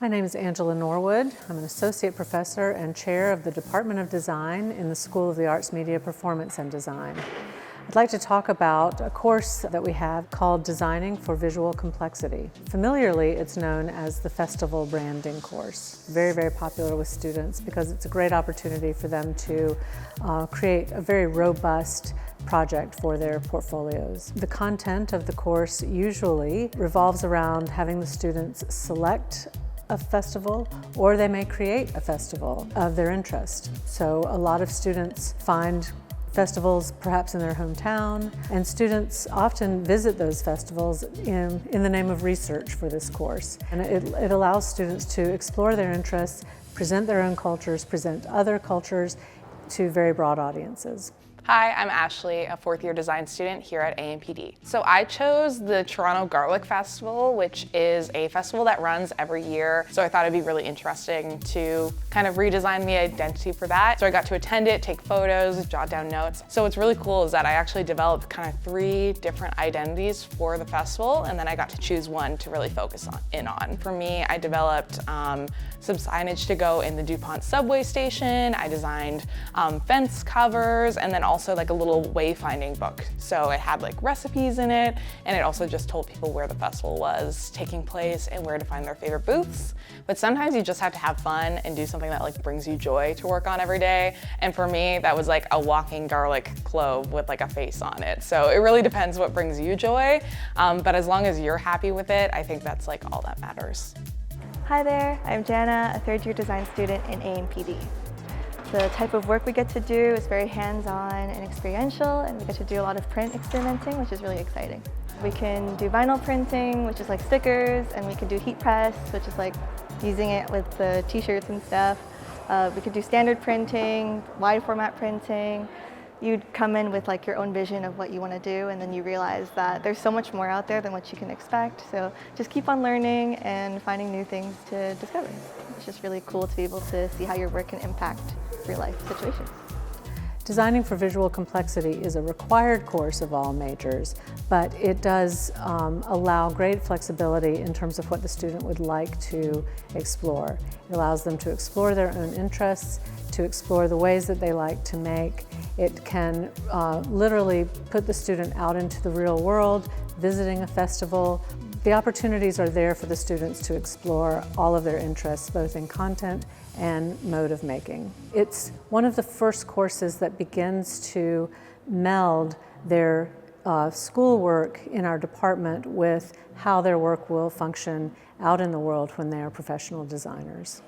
My name is Angela Norwood. I'm an associate professor and chair of the Department of Design in the School of the Arts, Media, Performance, and Design. I'd like to talk about a course that we have called Designing for Visual Complexity. Familiarly, it's known as the Festival Branding course. Very, very popular with students because it's a great opportunity for them to create a very robust project for their portfolios. The content of the course usually revolves around having the students select a festival, or they may create a festival of their interest. So a lot of students find festivals perhaps in their hometown, and students often visit those festivals in the name of research for this course. And it allows students to explore their interests, present their own cultures, present other cultures to very broad audiences. Hi, I'm Ashley, a fourth-year design student here at AMPD. So I chose the Toronto Garlic Festival, which is a festival that runs every year. So I thought it'd be really interesting to kind of redesign the identity for that. So I got to attend it, take photos, jot down notes. So what's really cool is that I actually developed kind of 3 different identities for the festival, and then I got to choose one to really focus on. For me, I developed some signage to go in the DuPont subway station. I designed fence covers, and then also like a little wayfinding book. So it had like recipes in it, and it also just told people where the festival was taking place and where to find their favorite booths. But sometimes you just have to have fun and do something that like brings you joy to work on every day. And for me, that was like a walking garlic clove with like a face on it. So it really depends what brings you joy. But as long as you're happy with it, I think that's like all that matters. Hi there, I'm Jana, a third-year design student in AMPD. The type of work we get to do is very hands-on and experiential, and we get to do a lot of print experimenting, which is really exciting. We can do vinyl printing, which is like stickers, and we can do heat press, which is like using it with the t-shirts and stuff. We could do standard printing, wide format printing. You'd come in with like your own vision of what you want to do, and then you realize that there's so much more out there than what you can expect. So just keep on learning and finding new things to discover. It's just really cool to be able to see how your work can impact real life situations. Designing for Visual Complexity is a required course of all majors, but it does allow great flexibility in terms of what the student would like to explore. It allows them to explore their own interests, to explore the ways that they like to make. It can literally put the student out into the real world, visiting a festival. The opportunities are there for the students to explore all of their interests, both in content and mode of making. It's one of the first courses that begins to meld their schoolwork in our department with how their work will function out in the world when they are professional designers.